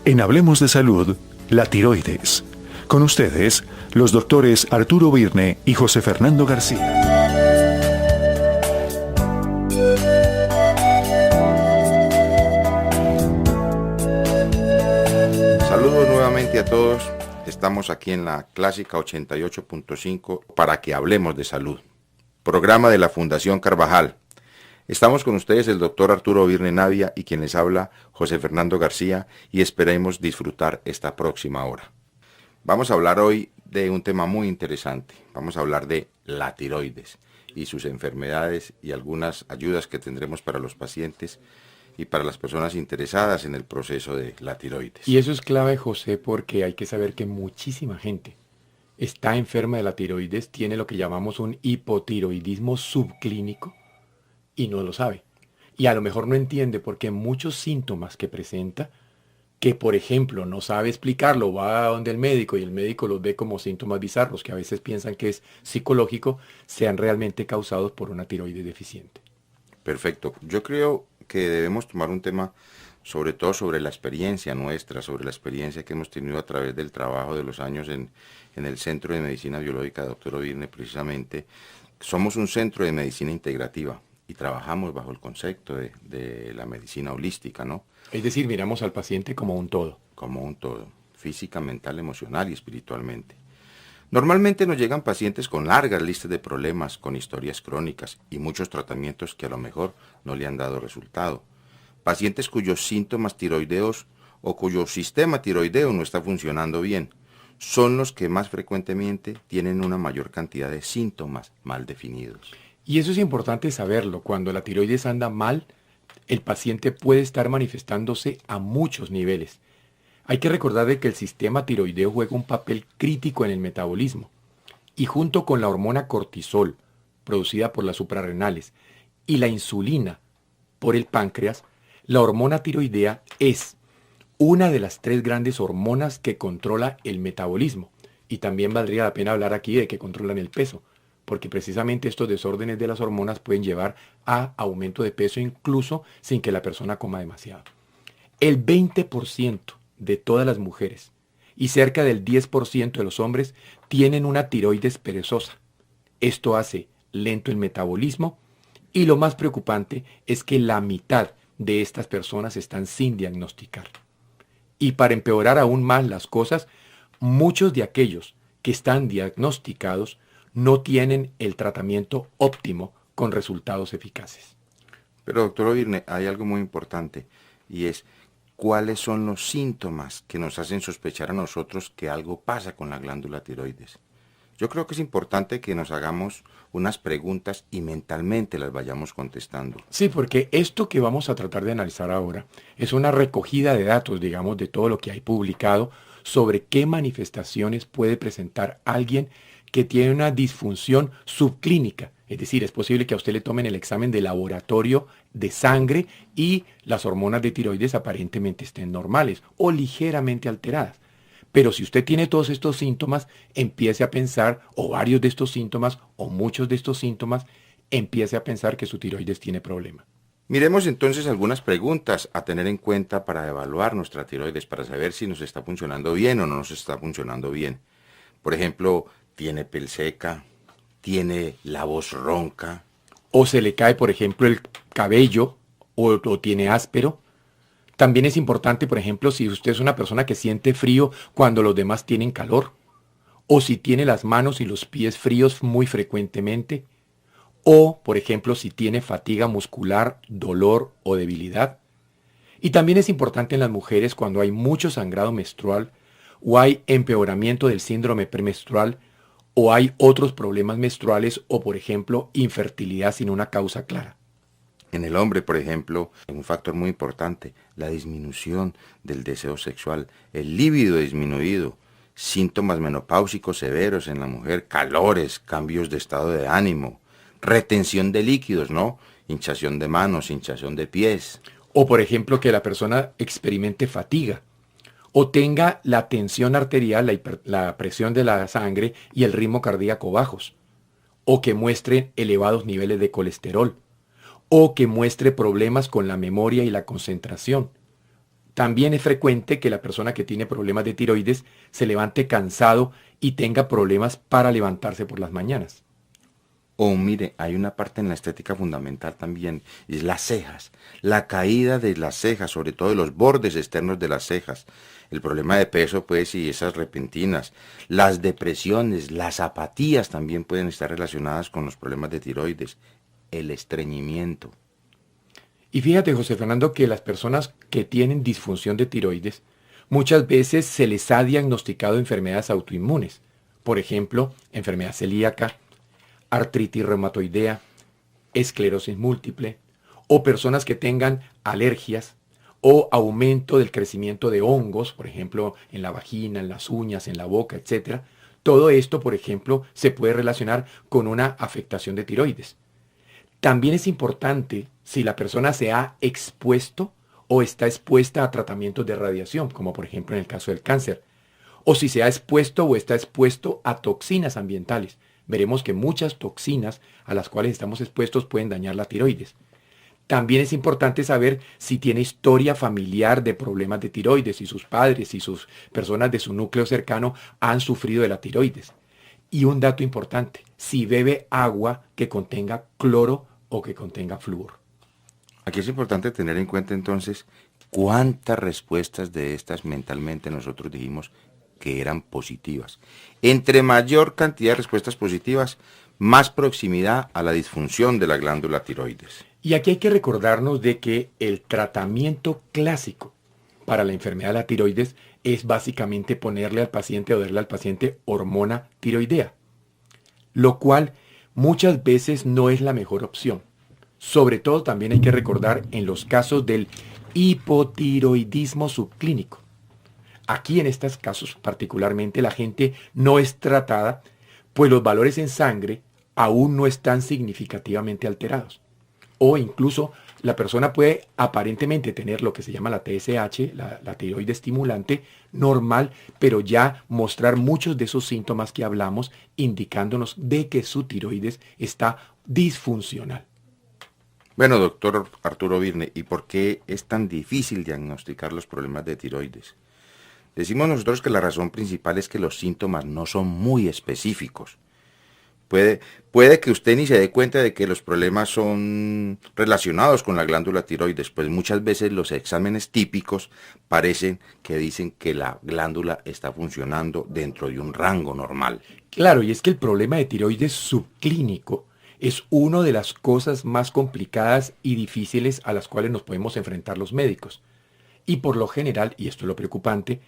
En Hablemos de Salud, la tiroides. Con ustedes, los doctores Arturo Virne y José Fernando García. Saludos nuevamente a todos. Estamos aquí en la Clásica 88.5 para que hablemos de salud. Programa de la Fundación Carvajal. Estamos con ustedes el doctor Arturo Virne Navia y quien les habla José Fernando García y esperemos disfrutar esta próxima hora. Vamos a hablar hoy de un tema muy interesante. Vamos a hablar de la tiroides y sus enfermedades y algunas ayudas que tendremos para los pacientes y para las personas interesadas en el proceso de la tiroides. Y eso es clave, José, porque hay que saber que muchísima gente está enferma de la tiroides, tiene lo que llamamos un hipotiroidismo subclínico y no lo sabe. Y a lo mejor no entiende porque muchos síntomas que presenta, que por ejemplo no sabe explicarlo, va a donde el médico y el médico los ve como síntomas bizarros, que a veces piensan que es psicológico, sean realmente causados por una tiroides deficiente. Perfecto. Yo creo que debemos tomar un tema sobre todo sobre la experiencia nuestra, sobre la experiencia que hemos tenido a través del trabajo de los años en el Centro de Medicina Biológica Dr. Virne, precisamente. Somos un centro de medicina integrativa y trabajamos bajo el concepto de la medicina holística, ¿no? Es decir, miramos al paciente como un todo. Como un todo, física, mental, emocional y espiritualmente. Normalmente nos llegan pacientes con largas listas de problemas, con historias crónicas y muchos tratamientos que a lo mejor no le han dado resultado. Pacientes cuyos síntomas tiroideos o cuyo sistema tiroideo no está funcionando bien son los que más frecuentemente tienen una mayor cantidad de síntomas mal definidos. Y eso es importante saberlo. Cuando la tiroides anda mal, el paciente puede estar manifestándose a muchos niveles. Hay que recordar de que el sistema tiroideo juega un papel crítico en el metabolismo. Y junto con la hormona cortisol, producida por las suprarrenales, y la insulina por el páncreas, la hormona tiroidea es una de las 3 grandes hormonas que controla el metabolismo. Y también valdría la pena hablar aquí de que controlan el peso, porque precisamente estos desórdenes de las hormonas pueden llevar a aumento de peso incluso sin que la persona coma demasiado. El 20% de todas las mujeres y cerca del 10% de los hombres tienen una tiroides perezosa. Esto hace lento el metabolismo y lo más preocupante es que la mitad de estas personas están sin diagnosticar. Y para empeorar aún más las cosas, muchos de aquellos que están diagnosticados no tienen el tratamiento óptimo con resultados eficaces. Pero doctor Virne, hay algo muy importante y es cuáles son los síntomas que nos hacen sospechar a nosotros que algo pasa con la glándula tiroides. Yo creo que es importante que nos hagamos unas preguntas y mentalmente las vayamos contestando. Sí, porque esto que vamos a tratar de analizar ahora es una recogida de datos, digamos, de todo lo que hay publicado sobre qué manifestaciones puede presentar alguien que tiene una disfunción subclínica. Es decir, es posible que a usted le tomen el examen de laboratorio de sangre y las hormonas de tiroides aparentemente estén normales o ligeramente alteradas. Pero si usted tiene todos estos síntomas, empiece a pensar, o varios de estos síntomas, o muchos de estos síntomas, empiece a pensar que su tiroides tiene problema. Miremos entonces algunas preguntas a tener en cuenta para evaluar nuestra tiroides, para saber si nos está funcionando bien o no nos está funcionando bien. Por ejemplo, ¿tiene piel seca? ¿Tiene la voz ronca? O se le cae, por ejemplo, el cabello, o tiene áspero. También es importante, por ejemplo, si usted es una persona que siente frío cuando los demás tienen calor, o si tiene las manos y los pies fríos muy frecuentemente, o, por ejemplo, si tiene fatiga muscular, dolor o debilidad. Y también es importante en las mujeres cuando hay mucho sangrado menstrual, o hay empeoramiento del síndrome premenstrual, o hay otros problemas menstruales, o, por ejemplo, infertilidad sin una causa clara. En el hombre, por ejemplo, un factor muy importante, la disminución del deseo sexual, el líbido disminuido, síntomas menopáusicos severos en la mujer, calores, cambios de estado de ánimo, retención de líquidos, ¿no? Hinchazón de manos, hinchazón de pies. O, por ejemplo, que la persona experimente fatiga, o tenga la tensión arterial, la presión de la sangre y el ritmo cardíaco bajos, o que muestre elevados niveles de colesterol, o que muestre problemas con la memoria y la concentración. También es frecuente que la persona que tiene problemas de tiroides se levante cansado y tenga problemas para levantarse por las mañanas. O mire, hay una parte en la estética fundamental también, y es las cejas, la caída de las cejas, sobre todo de los bordes externos de las cejas, el problema de peso, pues, y esas repentinas, las depresiones, las apatías también pueden estar relacionadas con los problemas de tiroides, el estreñimiento. Y fíjate, José Fernando, que las personas que tienen disfunción de tiroides, muchas veces se les ha diagnosticado enfermedades autoinmunes, por ejemplo, enfermedad celíaca, artritis reumatoidea, esclerosis múltiple, o personas que tengan alergias o aumento del crecimiento de hongos, por ejemplo, en la vagina, en las uñas, en la boca, etc. Todo esto, por ejemplo, se puede relacionar con una afectación de tiroides. También es importante si la persona se ha expuesto o está expuesta a tratamientos de radiación, como por ejemplo en el caso del cáncer, o si se ha expuesto o está expuesto a toxinas ambientales. Veremos que muchas toxinas a las cuales estamos expuestos pueden dañar la tiroides. También es importante saber si tiene historia familiar de problemas de tiroides, si sus padres y sus personas de su núcleo cercano han sufrido de la tiroides. Y un dato importante, si bebe agua que contenga cloro o que contenga flúor. Aquí es importante tener en cuenta entonces cuántas respuestas de estas mentalmente nosotros dijimos que eran positivas. Entre mayor cantidad de respuestas positivas, más proximidad a la disfunción de la glándula tiroides. Y aquí hay que recordarnos de que el tratamiento clásico para la enfermedad de la tiroides es básicamente ponerle al paciente o darle al paciente hormona tiroidea, lo cual muchas veces no es la mejor opción. Sobre todo también hay que recordar en los casos del hipotiroidismo subclínico. Aquí en estos casos particularmente la gente no es tratada, pues los valores en sangre aún no están significativamente alterados. O incluso la persona puede aparentemente tener lo que se llama la TSH, la tiroide estimulante, normal, pero ya mostrar muchos de esos síntomas que hablamos, indicándonos de que su tiroides está disfuncional. Bueno, doctor Arturo Virne, ¿y por qué es tan difícil diagnosticar los problemas de tiroides? Decimos nosotros que la razón principal es que los síntomas no son muy específicos. Puede que usted ni se dé cuenta de que los problemas son relacionados con la glándula tiroides, pues muchas veces los exámenes típicos parecen que dicen que la glándula está funcionando dentro de un rango normal. Claro, y es que el problema de tiroides subclínico es una de las cosas más complicadas y difíciles a las cuales nos podemos enfrentar los médicos. Y por lo general, y esto es lo preocupante,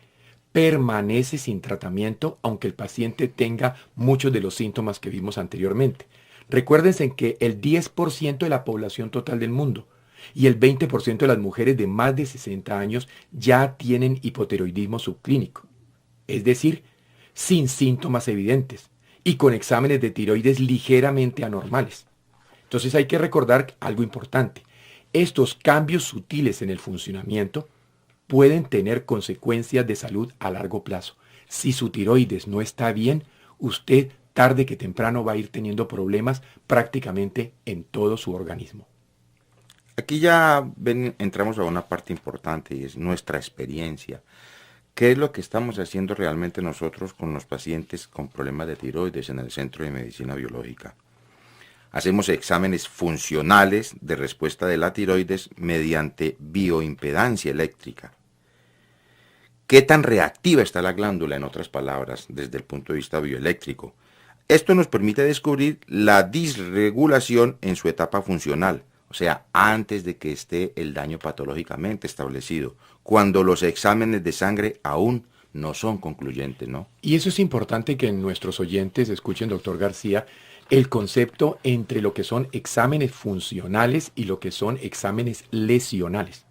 permanece sin tratamiento aunque el paciente tenga muchos de los síntomas que vimos anteriormente. Recuérdense que el 10% de la población total del mundo y el 20% de las mujeres de más de 60 años ya tienen hipotiroidismo subclínico, es decir, sin síntomas evidentes y con exámenes de tiroides ligeramente anormales. Entonces hay que recordar algo importante. Estos cambios sutiles en el funcionamiento pueden tener consecuencias de salud a largo plazo. Si su tiroides no está bien, usted tarde que temprano va a ir teniendo problemas prácticamente en todo su organismo. Aquí ya entramos a una parte importante y es nuestra experiencia. ¿Qué es lo que estamos haciendo realmente nosotros con los pacientes con problemas de tiroides en el Centro de Medicina Biológica? Hacemos exámenes funcionales de respuesta de la tiroides mediante bioimpedancia eléctrica. ¿Qué tan reactiva está la glándula, en otras palabras, desde el punto de vista bioeléctrico? Esto nos permite descubrir la disregulación en su etapa funcional, o sea, antes de que esté el daño patológicamente establecido, cuando los exámenes de sangre aún no son concluyentes, ¿no? Y eso es importante que nuestros oyentes escuchen, doctor García, el concepto entre lo que son exámenes funcionales y lo que son exámenes lesionales.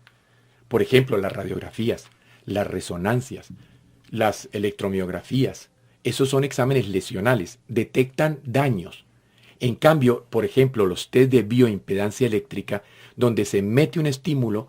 Por ejemplo, las radiografías, las resonancias, las electromiografías, esos son exámenes lesionales, detectan daños. En cambio, por ejemplo, los test de bioimpedancia eléctrica, donde se mete un estímulo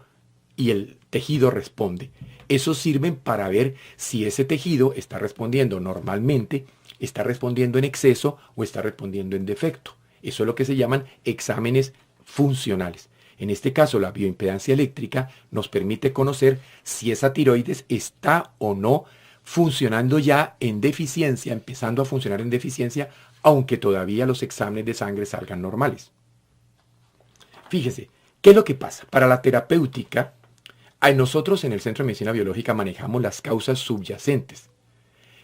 y el tejido responde, esos sirven para ver si ese tejido está respondiendo normalmente, está respondiendo en exceso o está respondiendo en defecto. Eso es lo que se llaman exámenes funcionales. En este caso, la bioimpedancia eléctrica nos permite conocer si esa tiroides está o no funcionando ya en deficiencia, empezando a funcionar en deficiencia, aunque todavía los exámenes de sangre salgan normales. Fíjese, ¿qué es lo que pasa? Para la terapéutica, nosotros en el Centro de Medicina Biológica manejamos las causas subyacentes.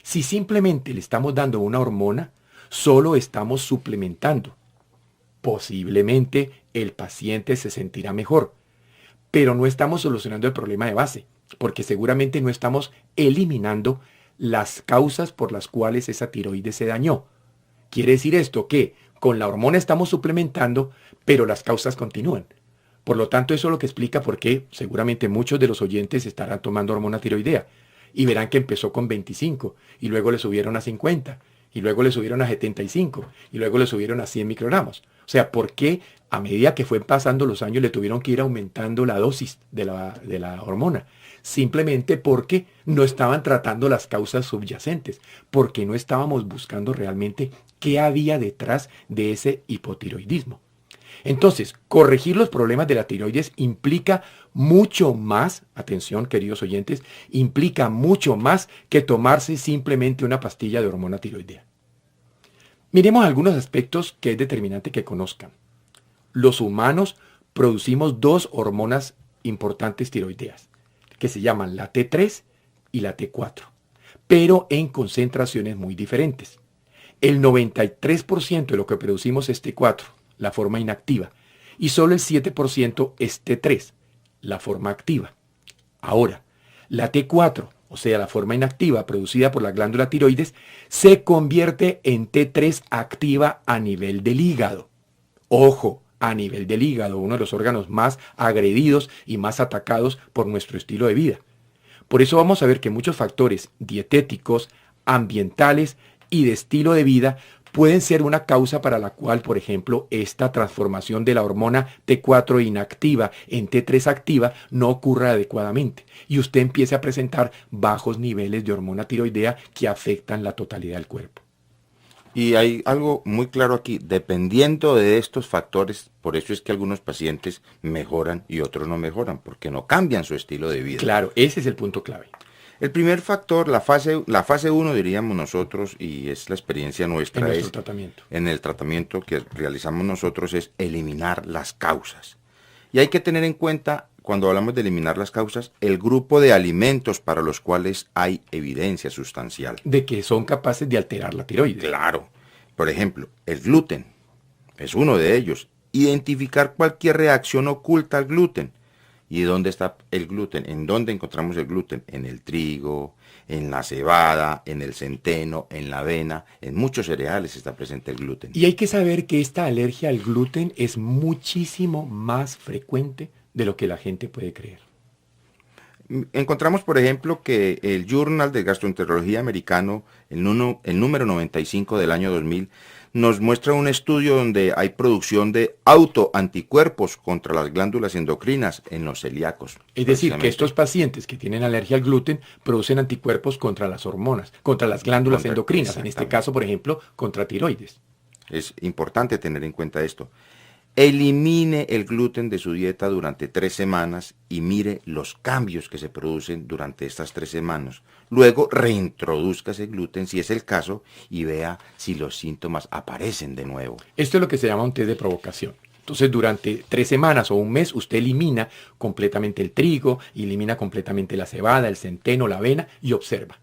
Si simplemente le estamos dando una hormona, solo estamos suplementando. Posiblemente el paciente se sentirá mejor, pero no estamos solucionando el problema de base, porque seguramente no estamos eliminando las causas por las cuales esa tiroides se dañó. Quiere decir esto que con la hormona estamos suplementando, pero las causas continúan. Por lo tanto, eso es lo que explica por qué seguramente muchos de los oyentes estarán tomando hormona tiroidea y verán que empezó con 25 y luego le subieron a 50 y luego le subieron a 75 y luego le subieron a 100 microgramos. O sea, ¿por qué a medida que fue pasando los años le tuvieron que ir aumentando la dosis de la hormona? Simplemente porque no estaban tratando las causas subyacentes, porque no estábamos buscando realmente qué había detrás de ese hipotiroidismo. Entonces, corregir los problemas de la tiroides implica mucho más, atención queridos oyentes, implica mucho más que tomarse simplemente una pastilla de hormona tiroidea. Miremos algunos aspectos que es determinante que conozcan. Los humanos producimos dos hormonas importantes tiroideas, que se llaman la T3 y la T4, pero en concentraciones muy diferentes. El 93% de lo que producimos es T4, la forma inactiva, y solo el 7% es T3, la forma activa. Ahora, la T4, o sea, la forma inactiva producida por la glándula tiroides, se convierte en T3 activa a nivel del hígado. Ojo, a nivel del hígado, uno de los órganos más agredidos y más atacados por nuestro estilo de vida. Por eso vamos a ver que muchos factores dietéticos, ambientales y de estilo de vida pueden ser una causa para la cual, por ejemplo, esta transformación de la hormona T4 inactiva en T3 activa no ocurra adecuadamente y usted empiece a presentar bajos niveles de hormona tiroidea que afectan la totalidad del cuerpo. Y hay algo muy claro aquí, dependiendo de estos factores, por eso es que algunos pacientes mejoran y otros no mejoran, porque no cambian su estilo de vida. Claro, ese es el punto clave. El primer factor, la fase 1 diríamos nosotros, y es la experiencia nuestra, en el tratamiento que realizamos nosotros, es eliminar las causas. Y hay que tener en cuenta, cuando hablamos de eliminar las causas, el grupo de alimentos para los cuales hay evidencia sustancial. De que son capaces de alterar la tiroides. Claro. Por ejemplo, el gluten es uno de ellos. Identificar cualquier reacción oculta al gluten. ¿Y dónde está el gluten? ¿En dónde encontramos el gluten? En el trigo, en la cebada, en el centeno, en la avena, en muchos cereales está presente el gluten. Y hay que saber que esta alergia al gluten es muchísimo más frecuente de lo que la gente puede creer. Encontramos, por ejemplo, que el Journal de Gastroenterología americano, el número 95 del año 2000, nos muestra un estudio donde hay producción de autoanticuerpos contra las glándulas endocrinas en los celíacos. Es decir, que estos pacientes que tienen alergia al gluten producen anticuerpos contra las hormonas, contra las glándulas endocrinas, en este caso, por ejemplo, contra tiroides. Es importante tener en cuenta esto. Elimine el gluten de su dieta durante 3 semanas y mire los cambios que se producen durante estas 3 semanas. Luego reintroduzca ese gluten si es el caso y vea si los síntomas aparecen de nuevo. Esto es lo que se llama un test de provocación. Entonces, durante 3 semanas o un mes, usted elimina completamente el trigo, elimina completamente la cebada, el centeno, la avena y observa.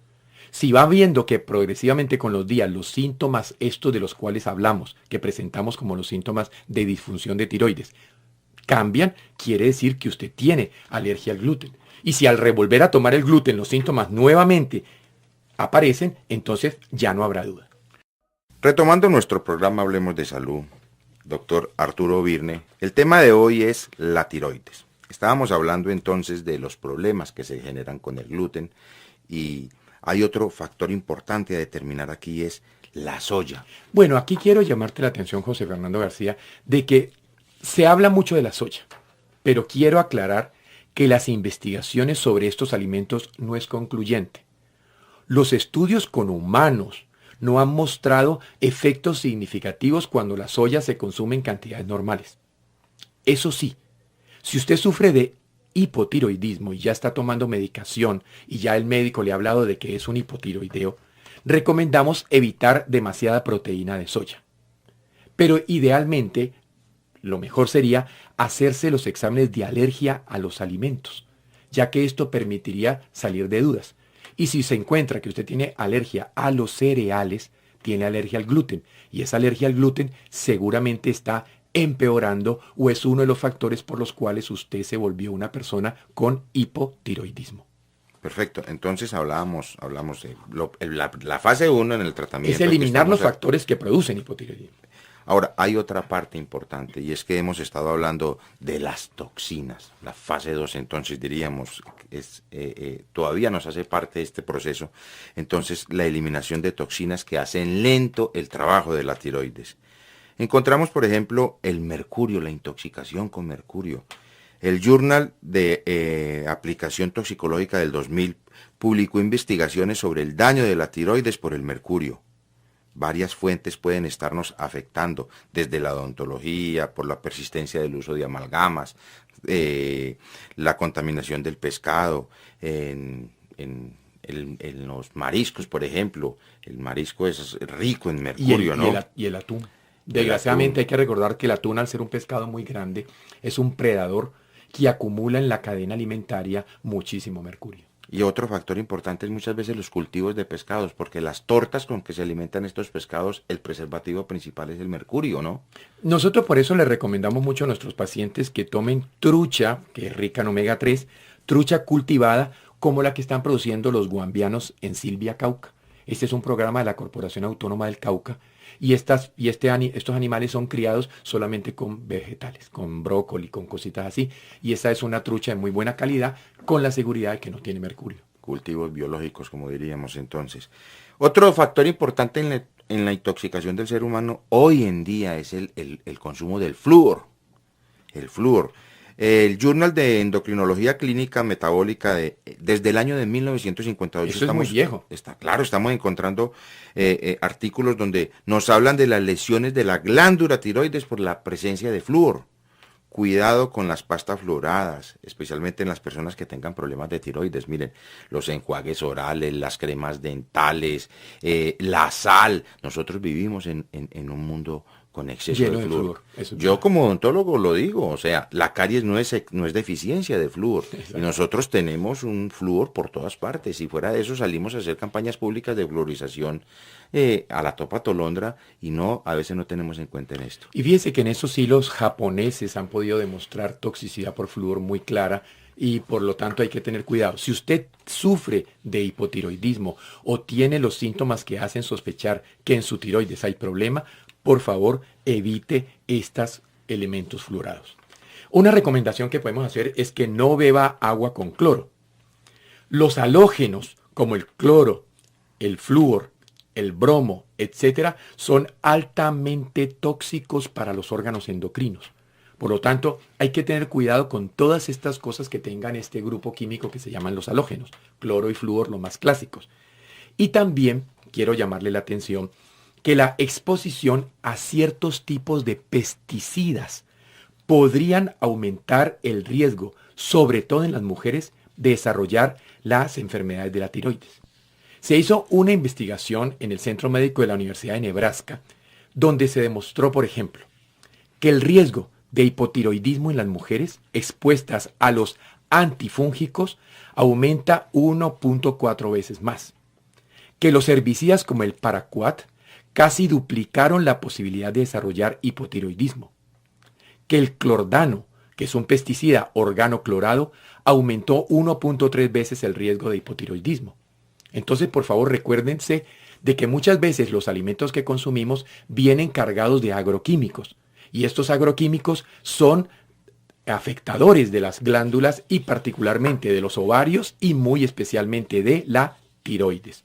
Si va viendo que progresivamente con los días los síntomas estos de los cuales hablamos, que presentamos como los síntomas de disfunción de tiroides, cambian, quiere decir que usted tiene alergia al gluten. Y si al revolver a tomar el gluten los síntomas nuevamente aparecen, entonces ya no habrá duda. Retomando nuestro programa Hablemos de Salud, doctor Arturo Virne, el tema de hoy es la tiroides. Estábamos hablando entonces de los problemas que se generan con el gluten y hay otro factor importante a determinar aquí, es la soya. Bueno, aquí quiero llamarte la atención, José Fernando García, de que se habla mucho de la soya, pero quiero aclarar que las investigaciones sobre estos alimentos no es concluyente. Los estudios con humanos no han mostrado efectos significativos cuando la soya se consume en cantidades normales. Eso sí, Si usted sufre de hipotiroidismo y ya está tomando medicación y ya el médico le ha hablado de que es un hipotiroideo, recomendamos evitar demasiada proteína de soya. Pero idealmente, lo mejor sería hacerse los exámenes de alergia a los alimentos, ya que esto permitiría salir de dudas. Y si se encuentra que usted tiene alergia a los cereales, tiene alergia al gluten, y esa alergia al gluten seguramente está empeorando o es uno de los factores por los cuales usted se volvió una persona con hipotiroidismo. Perfecto, entonces hablamos de la fase 1 en el tratamiento. Es eliminar los factores que producen hipotiroidismo. Ahora, hay otra parte importante y es que hemos estado hablando de las toxinas. La fase 2, entonces diríamos, todavía nos hace parte de este proceso. Entonces, la eliminación de toxinas que hacen lento el trabajo de la tiroides. Encontramos, por ejemplo, el mercurio, la intoxicación con mercurio. El Journal de Aplicación Toxicológica del 2000 publicó investigaciones sobre el daño de la tiroides por el mercurio. Varias fuentes pueden estarnos afectando, desde la odontología, por la persistencia del uso de amalgamas, la contaminación del pescado, en los mariscos, por ejemplo. El marisco es rico en mercurio, ¿no? Y el atún. Desgraciadamente hay que recordar que el atún, al ser un pescado muy grande, es un predador que acumula en la cadena alimentaria muchísimo mercurio. Y otro factor importante es muchas veces los cultivos de pescados, porque las tortas con que se alimentan estos pescados, el preservativo principal es el mercurio, ¿no? Nosotros por eso les recomendamos mucho a nuestros pacientes que tomen trucha, que es rica en omega 3, trucha cultivada, como la que están produciendo los guambianos en Silvia, Cauca. Este es un programa de la Corporación Autónoma del Cauca, y estos animales son criados solamente con vegetales, con brócoli, con cositas así. Y esta es una trucha de muy buena calidad, con la seguridad de que no tiene mercurio. Cultivos biológicos, como diríamos entonces. Otro factor importante en la intoxicación del ser humano hoy en día es el consumo del flúor. El flúor. El Journal de Endocrinología Clínica Metabólica desde el año de 1958. Eso es muy viejo. Estamos encontrando artículos donde nos hablan de las lesiones de la glándula tiroides por la presencia de flúor. Cuidado con las pastas fluoradas, especialmente en las personas que tengan problemas de tiroides. Miren, los enjuagues orales, las cremas dentales, la sal. Nosotros vivimos en un mundo con exceso de flúor. Yo como odontólogo lo digo, o sea, la caries no es deficiencia de flúor. Exacto. Y nosotros tenemos un flúor por todas partes. Y fuera de eso salimos a hacer campañas públicas de fluorización a la topa tolondra y a veces no tenemos en cuenta en esto. Y fíjese que en esos hilos japoneses han podido demostrar toxicidad por flúor muy clara y por lo tanto hay que tener cuidado. Si usted sufre de hipotiroidismo o tiene los síntomas que hacen sospechar que en su tiroides hay problema, por favor, evite estos elementos fluorados. Una recomendación que podemos hacer es que no beba agua con cloro. Los halógenos, como el cloro, el flúor, el bromo, etc., son altamente tóxicos para los órganos endocrinos. Por lo tanto, hay que tener cuidado con todas estas cosas que tengan este grupo químico que se llaman los halógenos. Cloro y flúor, los más clásicos. Y también quiero llamarle la atención que la exposición a ciertos tipos de pesticidas podrían aumentar el riesgo, sobre todo en las mujeres, de desarrollar las enfermedades de la tiroides. Se hizo una investigación en el Centro Médico de la Universidad de Nebraska, donde se demostró, por ejemplo, que el riesgo de hipotiroidismo en las mujeres expuestas a los antifúngicos aumenta 1.4 veces más, que los herbicidas como el paraquat casi duplicaron la posibilidad de desarrollar hipotiroidismo, que el clordano, que es un pesticida organoclorado, aumentó 1.3 veces el riesgo de hipotiroidismo. Entonces, por favor, recuérdense de que muchas veces los alimentos que consumimos vienen cargados de agroquímicos, y estos agroquímicos son afectadores de las glándulas y particularmente de los ovarios y muy especialmente de la tiroides.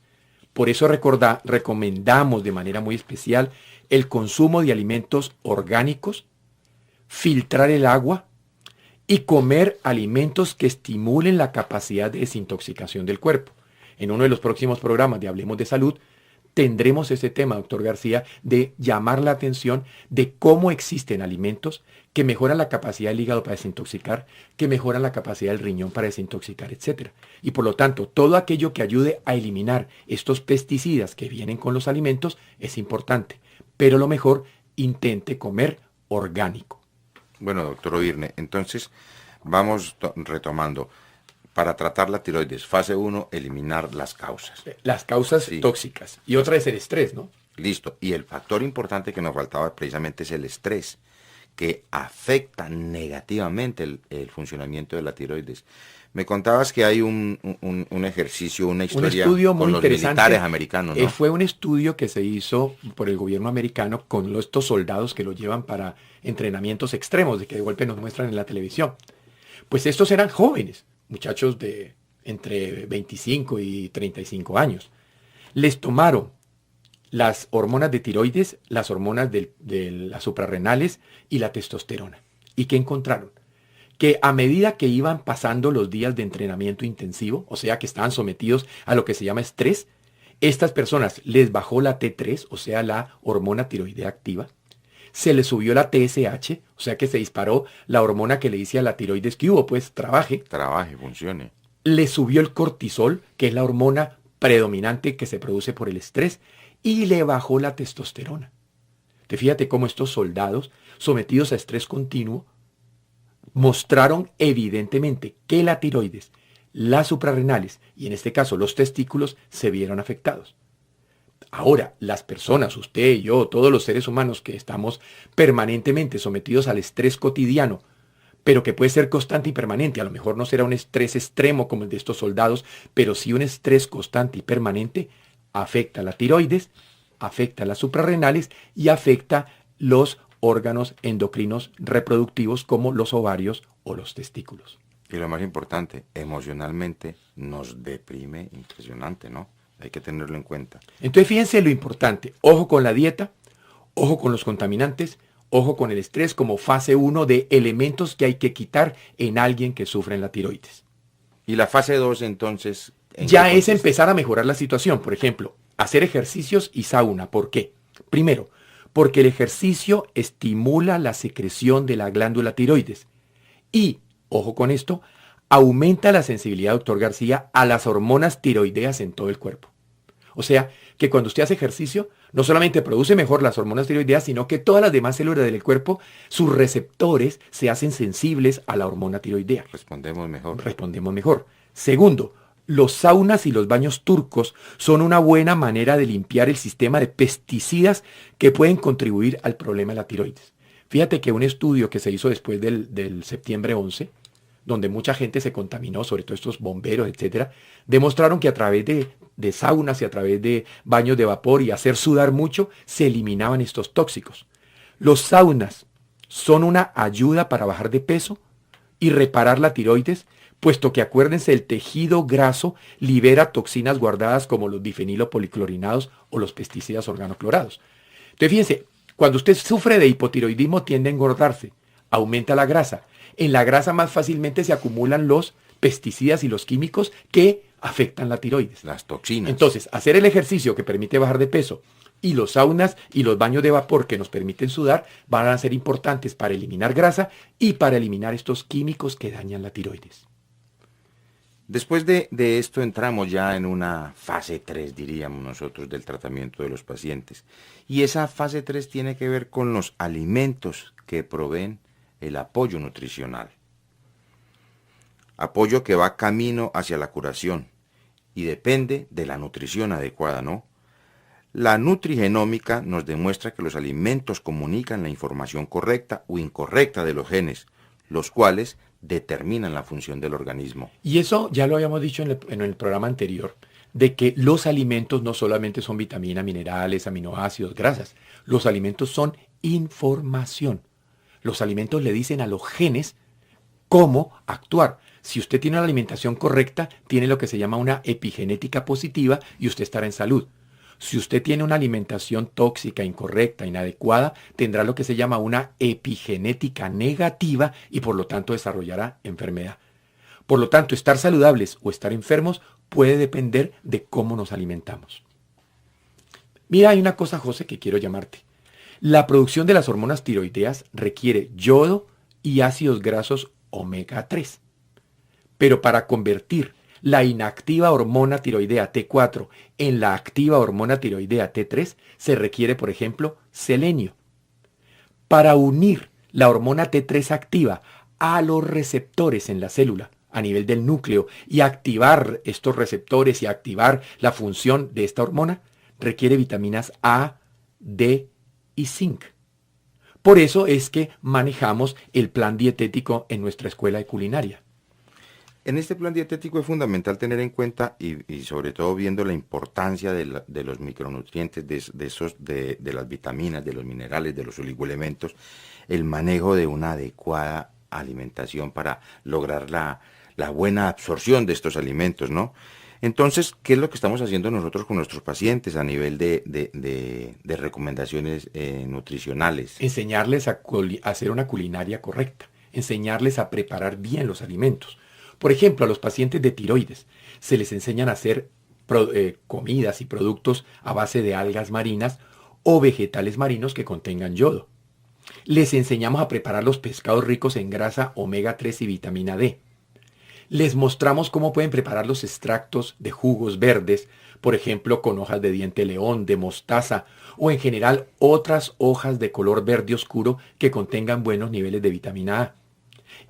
Por eso recomendamos de manera muy especial el consumo de alimentos orgánicos, filtrar el agua y comer alimentos que estimulen la capacidad de desintoxicación del cuerpo. En uno de los próximos programas de Hablemos de Salud tendremos ese tema, doctor García, de llamar la atención de cómo existen alimentos que mejoran la capacidad del hígado para desintoxicar, que mejoran la capacidad del riñón para desintoxicar, etc. Y por lo tanto, todo aquello que ayude a eliminar estos pesticidas que vienen con los alimentos es importante. Pero lo mejor, intente comer orgánico. Bueno, doctor Ovirne, entonces vamos retomando. Para tratar la tiroides, fase 1, eliminar las causas. Las causas Sí. tóxicas. Y otra es el estrés, ¿no? Listo. Y el factor importante que nos faltaba precisamente es el estrés, que afecta negativamente el funcionamiento de la tiroides. Me contabas que hay un ejercicio, una historia estudio muy con los interesante. militares americanos, ¿no? Fue un estudio que se hizo por el gobierno americano con estos soldados que lo llevan para entrenamientos extremos, de que de golpe nos muestran en la televisión. Pues estos eran jóvenes, muchachos de entre 25 y 35 años. Les tomaron las hormonas de tiroides, las hormonas de las suprarrenales y la testosterona. ¿Y qué encontraron? Que a medida que iban pasando los días de entrenamiento intensivo, o sea que estaban sometidos a lo que se llama estrés, estas personas les bajó la T3, o sea la hormona tiroidea activa, se les subió la TSH, o sea que se disparó la hormona que le dice a la tiroides que hubo, pues trabaje, Funcione. le subió el cortisol, que es la hormona predominante que se produce por el estrés, y le bajó la testosterona. Te fíjate cómo estos soldados sometidos a estrés continuo mostraron evidentemente que la tiroides, las suprarrenales y en este caso los testículos se vieron afectados. Ahora, las personas, usted, yo, todos los seres humanos que estamos permanentemente sometidos al estrés cotidiano, pero que puede ser constante y permanente, a lo mejor no será un estrés extremo como el de estos soldados, pero sí un estrés constante y permanente, afecta a la tiroides, afecta a las suprarrenales y afecta los órganos endocrinos reproductivos como los ovarios o los testículos. Y lo más importante, emocionalmente nos deprime impresionante, ¿no? Hay que tenerlo en cuenta. Entonces fíjense lo importante, ojo con la dieta, ojo con los contaminantes, ojo con el estrés como fase 1 de elementos que hay que quitar en alguien que sufre en la tiroides. Y la fase 2 entonces... Ya es empezar a mejorar la situación, por ejemplo, hacer ejercicios y sauna. ¿Por qué? Primero, porque el ejercicio estimula la secreción de la glándula tiroides y, ojo con esto, aumenta la sensibilidad, doctor García, a las hormonas tiroideas en todo el cuerpo. O sea, que cuando usted hace ejercicio, no solamente produce mejor las hormonas tiroideas, sino que todas las demás células del cuerpo, sus receptores se hacen sensibles a la hormona tiroidea. Respondemos mejor. Segundo, los saunas y los baños turcos son una buena manera de limpiar el sistema de pesticidas que pueden contribuir al problema de la tiroides. Fíjate que un estudio que se hizo después del septiembre 11, donde mucha gente se contaminó, sobre todo estos bomberos, etcétera, demostraron que a través de saunas y a través de baños de vapor y hacer sudar mucho, se eliminaban estos tóxicos. Los saunas son una ayuda para bajar de peso y reparar la tiroides, puesto que acuérdense, el tejido graso libera toxinas guardadas como los difenilopoliclorinados o los pesticidas organoclorados. Entonces fíjense, cuando usted sufre de hipotiroidismo tiende a engordarse, aumenta la grasa. En la grasa más fácilmente se acumulan los pesticidas y los químicos que afectan la tiroides. Las toxinas. Entonces, hacer el ejercicio que permite bajar de peso y los saunas y los baños de vapor que nos permiten sudar van a ser importantes para eliminar grasa y para eliminar estos químicos que dañan la tiroides. Después de esto entramos ya en una fase 3, diríamos nosotros, del tratamiento de los pacientes. Y esa fase 3 tiene que ver con los alimentos que proveen el apoyo nutricional. Apoyo que va camino hacia la curación y depende de la nutrición adecuada, ¿no? La nutrigenómica nos demuestra que los alimentos comunican la información correcta o incorrecta de los genes, los cuales determinan la función del organismo. Y eso ya lo habíamos dicho en el programa anterior, de que los alimentos no solamente son vitaminas, minerales, aminoácidos, grasas. Los alimentos son información. Los alimentos le dicen a los genes cómo actuar. Si usted tiene una alimentación correcta, tiene lo que se llama una epigenética positiva y usted estará en salud. Si usted tiene una alimentación tóxica, incorrecta, inadecuada, tendrá lo que se llama una epigenética negativa y por lo tanto desarrollará enfermedad. Por lo tanto, estar saludables o estar enfermos puede depender de cómo nos alimentamos. Mira, hay una cosa, José, que quiero llamarte. La producción de las hormonas tiroideas requiere yodo y ácidos grasos omega 3. Pero para convertir la inactiva hormona tiroidea T4 en la activa hormona tiroidea T3 se requiere, por ejemplo, selenio. Para unir la hormona T3 activa a los receptores en la célula a nivel del núcleo y activar estos receptores y activar la función de esta hormona, requiere vitaminas A, D y zinc. Por eso es que manejamos el plan dietético en nuestra escuela de culinaria. En este plan dietético es fundamental tener en cuenta y sobre todo viendo la importancia de los micronutrientes, de las vitaminas, de los minerales, de los oligoelementos, el manejo de una adecuada alimentación para lograr la buena absorción de estos alimentos, ¿no? Entonces, ¿qué es lo que estamos haciendo nosotros con nuestros pacientes a nivel de recomendaciones nutricionales? Enseñarles a hacer una culinaria correcta, enseñarles a preparar bien los alimentos. Por ejemplo, a los pacientes de tiroides se les enseñan a hacer comidas y productos a base de algas marinas o vegetales marinos que contengan yodo. Les enseñamos a preparar los pescados ricos en grasa omega 3 y vitamina D. Les mostramos cómo pueden preparar los extractos de jugos verdes, por ejemplo, con hojas de diente león, de mostaza o en general otras hojas de color verde oscuro que contengan buenos niveles de vitamina A.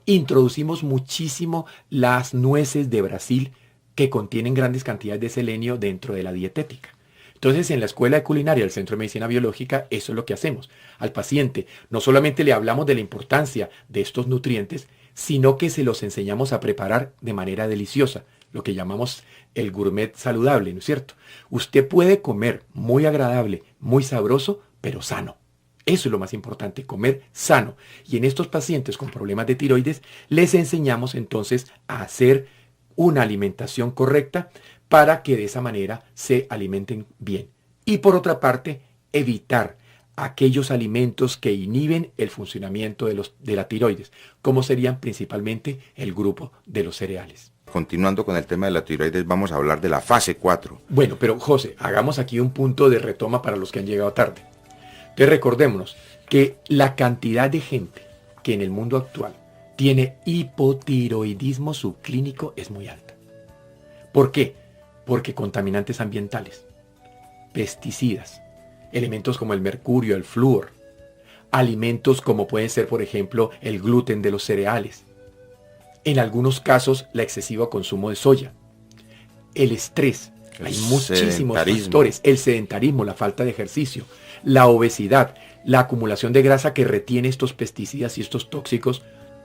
Introducimos muchísimo las nueces de Brasil que contienen grandes cantidades de selenio dentro de la dietética. Entonces, en la Escuela de Culinaria del Centro de Medicina Biológica, eso es lo que hacemos. Al paciente no solamente le hablamos de la importancia de estos nutrientes, sino que se los enseñamos a preparar de manera deliciosa, lo que llamamos el gourmet saludable, ¿no es cierto? Usted puede comer muy agradable, muy sabroso, pero sano. Eso es lo más importante, comer sano. Y en estos pacientes con problemas de tiroides, les enseñamos entonces a hacer una alimentación correcta para que de esa manera se alimenten bien. Y por otra parte, evitar aquellos alimentos que inhiben el funcionamiento de la tiroides, como serían principalmente el grupo de los cereales. Continuando con el tema de la tiroides, vamos a hablar de la fase 4. Bueno, pero José, hagamos aquí un punto de retoma para los que han llegado tarde. Entonces recordémonos que la cantidad de gente que en el mundo actual tiene hipotiroidismo subclínico es muy alta. ¿Por qué? Porque contaminantes ambientales, pesticidas, elementos como el mercurio, el flúor, alimentos como pueden ser, por ejemplo, el gluten de los cereales, en algunos casos la excesivo consumo de soya, el estrés, hay muchísimos factores, el sedentarismo, la falta de ejercicio, la obesidad, la acumulación de grasa que retiene estos pesticidas y estos tóxicos,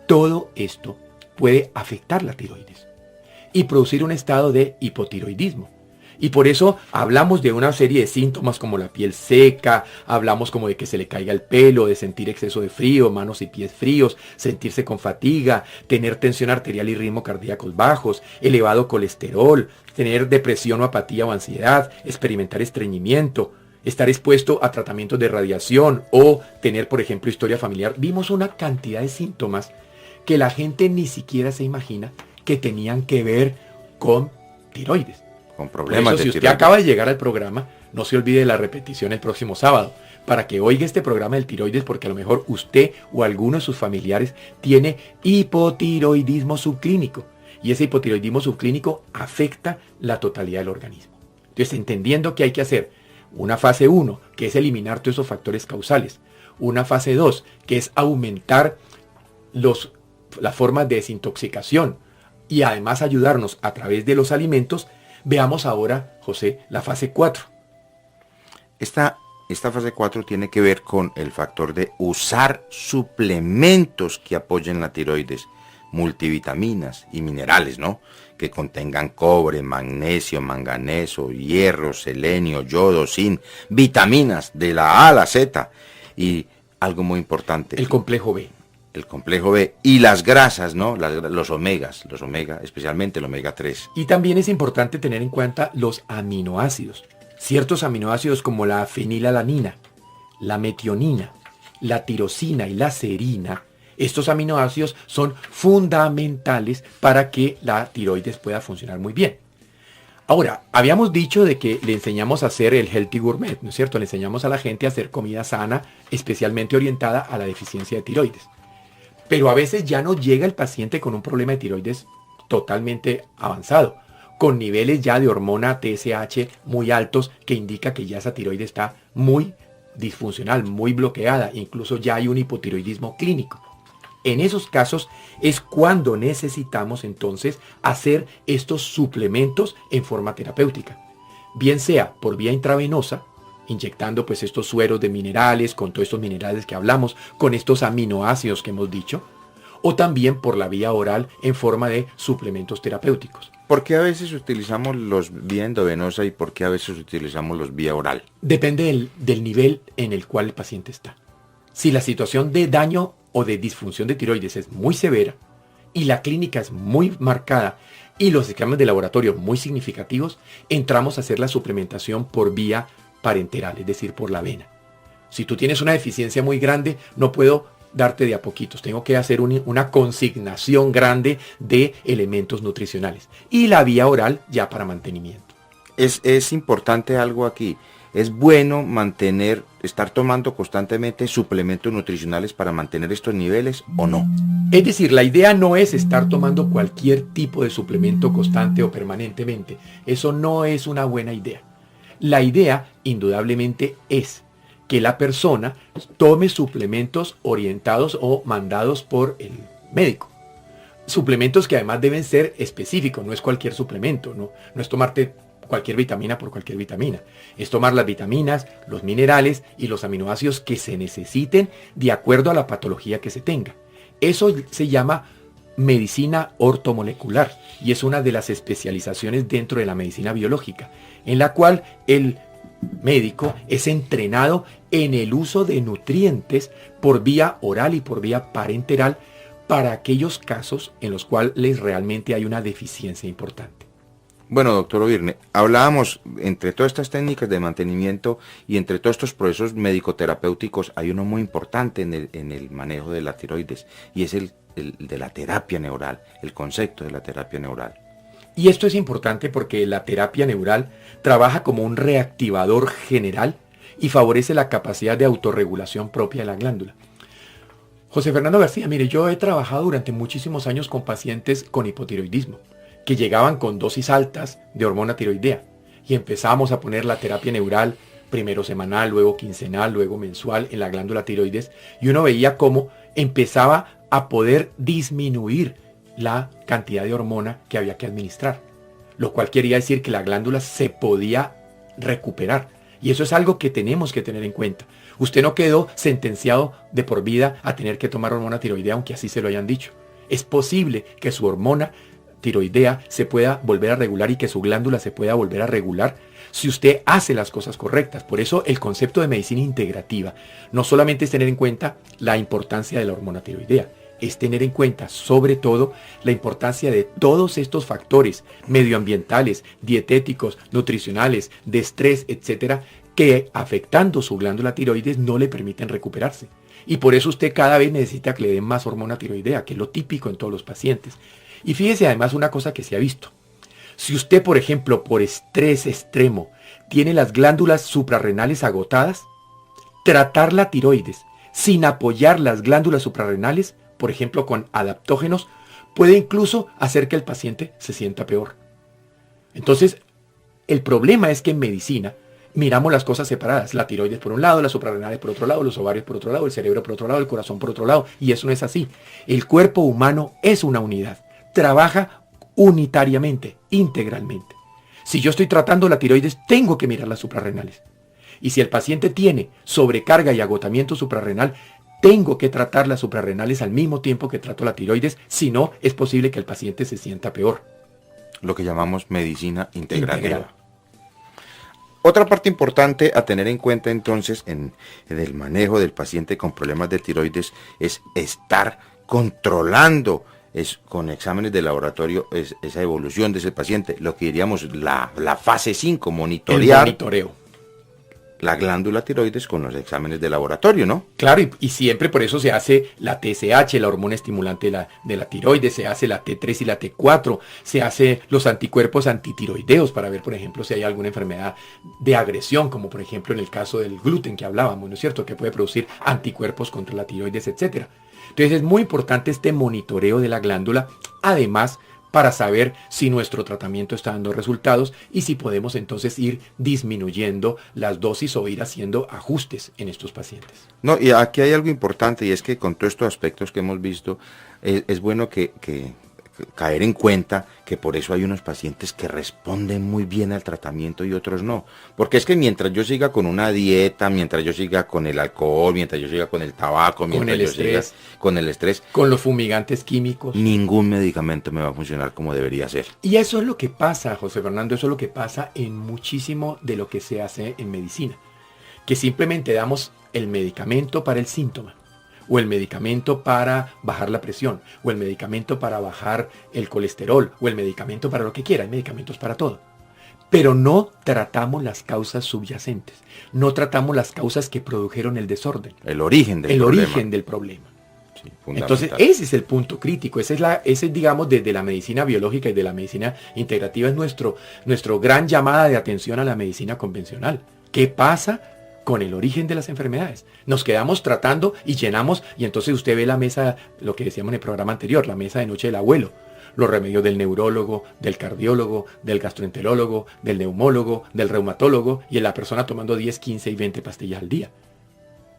todo esto puede afectar la tiroides y producir un estado de hipotiroidismo. Y por eso hablamos de una serie de síntomas como la piel seca, hablamos como de que se le caiga el pelo, de sentir exceso de frío, manos y pies fríos, sentirse con fatiga, tener tensión arterial y ritmo cardíacos bajos, elevado colesterol, tener depresión o apatía o ansiedad, experimentar estreñimiento, estar expuesto a tratamientos de radiación o tener, por ejemplo, historia familiar. Vimos una cantidad de síntomas que la gente ni siquiera se imagina que tenían que ver con tiroides. Con problemas eso, si usted acaba de llegar al programa, no se olvide de la repetición el próximo sábado, para que oiga este programa del tiroides, porque a lo mejor usted o alguno de sus familiares tiene hipotiroidismo subclínico, y ese hipotiroidismo subclínico afecta la totalidad del organismo. Entonces, entendiendo que hay que hacer una fase 1, que es eliminar todos esos factores causales, una fase 2, que es aumentar las formas de desintoxicación, y además ayudarnos a través de los alimentos. Veamos ahora, José, la fase 4. Esta fase 4 tiene que ver con el factor de usar suplementos que apoyen la tiroides, multivitaminas y minerales, ¿no? Que contengan cobre, magnesio, manganeso, hierro, selenio, yodo, zinc, vitaminas de la A a la Z y algo muy importante. El complejo B. El complejo B y las grasas, ¿no? Los omega, especialmente el omega 3. Y también es importante tener en cuenta los aminoácidos. Ciertos aminoácidos como la fenilalanina, la metionina, la tirosina y la serina, estos aminoácidos son fundamentales para que la tiroides pueda funcionar muy bien. Ahora, habíamos dicho de que le enseñamos a hacer el healthy gourmet, ¿no es cierto? Le enseñamos a la gente a hacer comida sana, especialmente orientada a la deficiencia de tiroides. Pero a veces ya no llega el paciente con un problema de tiroides totalmente avanzado, con niveles ya de hormona TSH muy altos, que indica que ya esa tiroides está muy disfuncional, muy bloqueada, incluso ya hay un hipotiroidismo clínico. En esos casos es cuando necesitamos entonces hacer estos suplementos en forma terapéutica, bien sea por vía intravenosa, inyectando pues estos sueros de minerales, con todos estos minerales que hablamos, con estos aminoácidos que hemos dicho, o también por la vía oral en forma de suplementos terapéuticos. ¿Por qué a veces utilizamos los vía endovenosa y por qué a veces utilizamos los vía oral? Depende del nivel en el cual el paciente está. Si la situación de daño o de disfunción de tiroides es muy severa y la clínica es muy marcada y los exámenes de laboratorio muy significativos, entramos a hacer la suplementación por vía parenteral, es decir, por la vena. Si tú tienes una deficiencia muy grande, no puedo darte de a poquitos, tengo que hacer una consignación grande de elementos nutricionales y la vía oral ya para mantenimiento. Es importante algo aquí. ¿Es bueno estar tomando constantemente suplementos nutricionales para mantener estos niveles o no? Es decir, la idea no es estar tomando cualquier tipo de suplemento constante o permanentemente. Eso no es una buena idea. La idea, indudablemente, es que la persona tome suplementos orientados o mandados por el médico. Suplementos que además deben ser específicos, no es cualquier suplemento, no es tomarte cualquier vitamina por cualquier vitamina. Es tomar las vitaminas, los minerales y los aminoácidos que se necesiten de acuerdo a la patología que se tenga. Eso se llama medicina ortomolecular y es una de las especializaciones dentro de la medicina biológica, en la cual el médico es entrenado en el uso de nutrientes por vía oral y por vía parenteral para aquellos casos en los cuales realmente hay una deficiencia importante. Bueno, doctor Ovirne, hablábamos entre todas estas técnicas de mantenimiento y entre todos estos procesos médico-terapéuticos, hay uno muy importante en el manejo de la tiroides y es el de la terapia neural, el concepto de la terapia neural. Y esto es importante porque la terapia neural trabaja como un reactivador general y favorece la capacidad de autorregulación propia de la glándula. José Fernando García, mire, yo he trabajado durante muchísimos años con pacientes con hipotiroidismo, que llegaban con dosis altas de hormona tiroidea y empezábamos a poner la terapia neural, primero semanal, luego quincenal, luego mensual en la glándula tiroides y uno veía cómo empezaba a poder disminuir la cantidad de hormona que había que administrar, lo cual quería decir que la glándula se podía recuperar y eso es algo que tenemos que tener en cuenta. Usted no quedó sentenciado de por vida a tener que tomar hormona tiroidea aunque así se lo hayan dicho. Es posible que su hormona tiroidea se pueda volver a regular y que su glándula se pueda volver a regular si usted hace las cosas correctas. Por eso el concepto de medicina integrativa no solamente es tener en cuenta la importancia de la hormona tiroidea, es tener en cuenta sobre todo la importancia de todos estos factores medioambientales, dietéticos, nutricionales, de estrés, etcétera, que afectando su glándula tiroides no le permiten recuperarse. Y por eso usted cada vez necesita que le den más hormona tiroidea, que es lo típico en todos los pacientes. Y fíjese además una cosa que se ha visto. Si usted, por ejemplo, por estrés extremo, tiene las glándulas suprarrenales agotadas, tratar la tiroides sin apoyar las glándulas suprarrenales, por ejemplo con adaptógenos, puede incluso hacer que el paciente se sienta peor. Entonces, el problema es que en medicina miramos las cosas separadas. La tiroides por un lado, las suprarrenales por otro lado, los ovarios por otro lado, el cerebro por otro lado, el corazón por otro lado. Y eso no es así. El cuerpo humano es una unidad. Trabaja unitariamente, integralmente. Si yo estoy tratando la tiroides, tengo que mirar las suprarrenales. Y si el paciente tiene sobrecarga y agotamiento suprarrenal, tengo que tratar las suprarrenales al mismo tiempo que trato la tiroides, si no, es posible que el paciente se sienta peor. Lo que llamamos medicina integrativa. Otra parte importante a tener en cuenta entonces en el manejo del paciente con problemas de tiroides es estar controlando con exámenes de laboratorio esa evolución de ese paciente, lo que diríamos la fase 5, monitorear. El monitoreo. la glándula tiroides con los exámenes de laboratorio, ¿no? Claro, y siempre por eso se hace la TSH, la hormona estimulante de la tiroides, se hace la T3 y la T4, se hace los anticuerpos antitiroideos para ver, por ejemplo, si hay alguna enfermedad de agresión, como por ejemplo en el caso del gluten que hablábamos, ¿no es cierto?, que puede producir anticuerpos contra la tiroides, etcétera. Entonces es muy importante este monitoreo de la glándula, además para saber si nuestro tratamiento está dando resultados y si podemos entonces ir disminuyendo las dosis o ir haciendo ajustes en estos pacientes. No, y aquí hay algo importante, y es que con todos estos aspectos que hemos visto, es bueno que caer en cuenta que por eso hay unos pacientes que responden muy bien al tratamiento y otros no. Porque es que mientras yo siga con una dieta, mientras yo siga con el alcohol, mientras yo siga con el tabaco, mientras yo siga con el estrés, con los fumigantes químicos, ningún medicamento me va a funcionar como debería ser. Y eso es lo que pasa, José Fernando, eso es lo que pasa en muchísimo de lo que se hace en medicina. Que simplemente damos el medicamento para el síntoma, o el medicamento para bajar la presión, o el medicamento para bajar el colesterol, o el medicamento para lo que quiera. Hay medicamentos para todo. Pero no tratamos las causas subyacentes, no tratamos las causas que produjeron el desorden. El origen del problema. Sí, entonces ese es el punto crítico, ese es digamos desde la medicina biológica y de la medicina integrativa es nuestro gran llamada de atención a la medicina convencional. ¿Qué pasa con el origen de las enfermedades? Nos quedamos tratando y llenamos, y entonces usted ve la mesa, lo que decíamos en el programa anterior, la mesa de noche del abuelo, los remedios del neurólogo, del cardiólogo, del gastroenterólogo, del neumólogo, del reumatólogo, y en la persona tomando 10, 15 y 20 pastillas al día.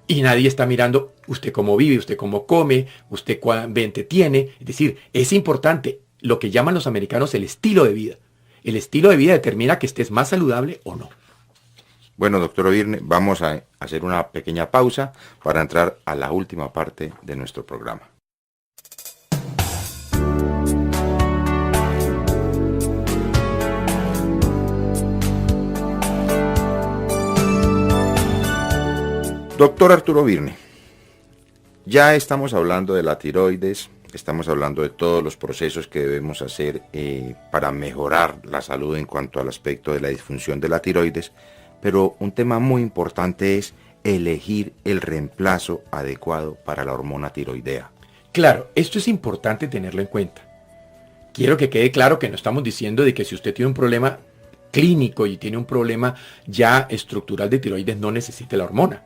Y nadie está mirando usted cómo vive, usted cómo come, usted cuánto tiene. Es decir, es importante lo que llaman los americanos el estilo de vida. El estilo de vida determina que estés más saludable o no. Bueno, doctor Ovirne, vamos a hacer una pequeña pausa para entrar a la última parte de nuestro programa. Doctor Arturo Ovirne, ya estamos hablando de la tiroides, estamos hablando de todos los procesos que debemos hacer para mejorar la salud en cuanto al aspecto de la disfunción de la tiroides, pero un tema muy importante es elegir el reemplazo adecuado para la hormona tiroidea. Claro, esto es importante tenerlo en cuenta. Quiero que quede claro que no estamos diciendo de que si usted tiene un problema clínico y tiene un problema ya estructural de tiroides no necesite la hormona.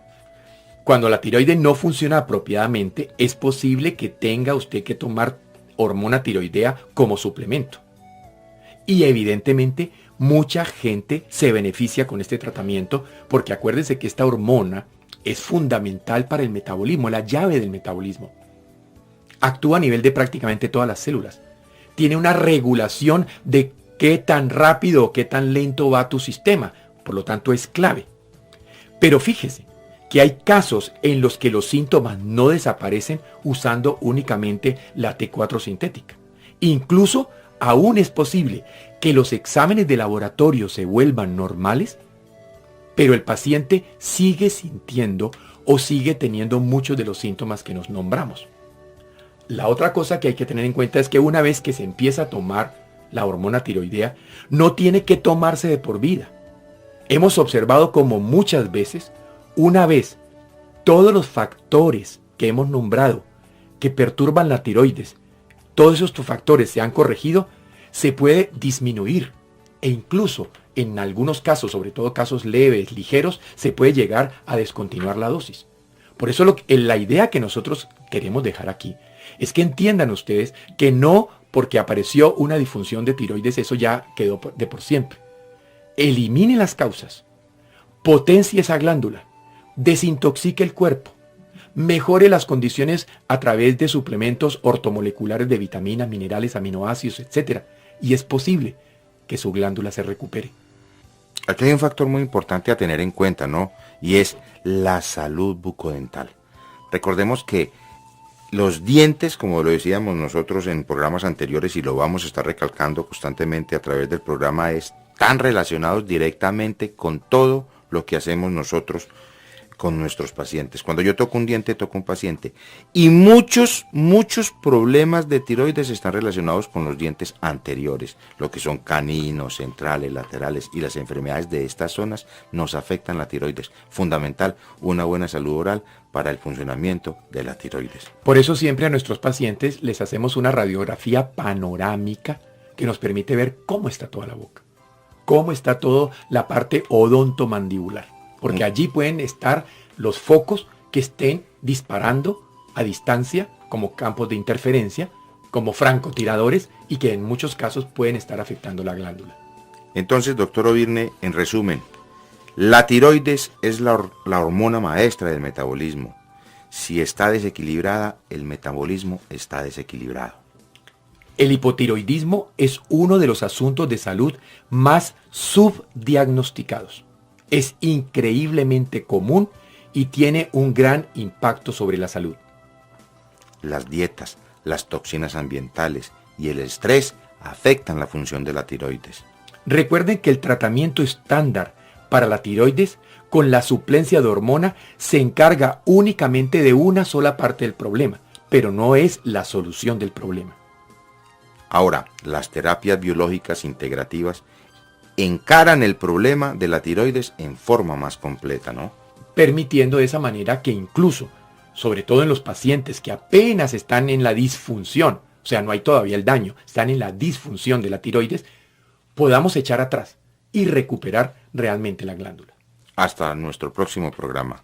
Cuando la tiroides no funciona apropiadamente, es posible que tenga usted que tomar hormona tiroidea como suplemento. Y evidentemente mucha gente se beneficia con este tratamiento porque acuérdense que esta hormona es fundamental para el metabolismo, la llave del metabolismo. Actúa a nivel de prácticamente todas las células. Tiene una regulación de qué tan rápido o qué tan lento va tu sistema. Por lo tanto es clave. Pero fíjese que hay casos en los que los síntomas no desaparecen usando únicamente la T4 sintética. Incluso aún es posible que los exámenes de laboratorio se vuelvan normales, pero el paciente sigue sintiendo o sigue teniendo muchos de los síntomas que nos nombramos. La otra cosa que hay que tener en cuenta es que una vez que se empieza a tomar la hormona tiroidea, no tiene que tomarse de por vida. Hemos observado como muchas veces, una vez todos los factores que hemos nombrado que perturban la tiroides, todos esos factores se han corregido, se puede disminuir e incluso en algunos casos, sobre todo casos leves, ligeros, se puede llegar a descontinuar la dosis. Por eso la idea que nosotros queremos dejar aquí es que entiendan ustedes que no porque apareció una disfunción de tiroides eso ya quedó de por siempre. Elimine las causas, potencie esa glándula, desintoxique el cuerpo, mejore las condiciones a través de suplementos ortomoleculares de vitaminas, minerales, aminoácidos, etc. Y es posible que su glándula se recupere. Aquí hay un factor muy importante a tener en cuenta, ¿no? Y es la salud bucodental. Recordemos que los dientes, como lo decíamos nosotros en programas anteriores y lo vamos a estar recalcando constantemente a través del programa, están relacionados directamente con todo lo que hacemos nosotros con nuestros pacientes. Cuando yo toco un diente, toco un paciente. Y muchos problemas de tiroides están relacionados con los dientes anteriores, lo que son caninos, centrales, laterales, y las enfermedades de estas zonas nos afectan la tiroides. Fundamental, una buena salud oral para el funcionamiento de la tiroides. Por eso siempre a nuestros pacientes les hacemos una radiografía panorámica que nos permite ver cómo está toda la boca, cómo está toda la parte odontomandibular, porque allí pueden estar los focos que estén disparando a distancia como campos de interferencia, como francotiradores, y que en muchos casos pueden estar afectando la glándula. Entonces, doctor Ovirne, en resumen, la tiroides es la hormona maestra del metabolismo. Si está desequilibrada, el metabolismo está desequilibrado. El hipotiroidismo es uno de los asuntos de salud más subdiagnosticados. Es increíblemente común y tiene un gran impacto sobre la salud. Las dietas, las toxinas ambientales y el estrés afectan la función de la tiroides. Recuerden que el tratamiento estándar para la tiroides con la suplencia de hormona se encarga únicamente de una sola parte del problema, pero no es la solución del problema. Ahora, las terapias biológicas integrativas encaran el problema de la tiroides en forma más completa, ¿no? Permitiendo de esa manera que incluso, sobre todo en los pacientes que apenas están en la disfunción, o sea, no hay todavía el daño, están en la disfunción de la tiroides, podamos echar atrás y recuperar realmente la glándula. Hasta nuestro próximo programa.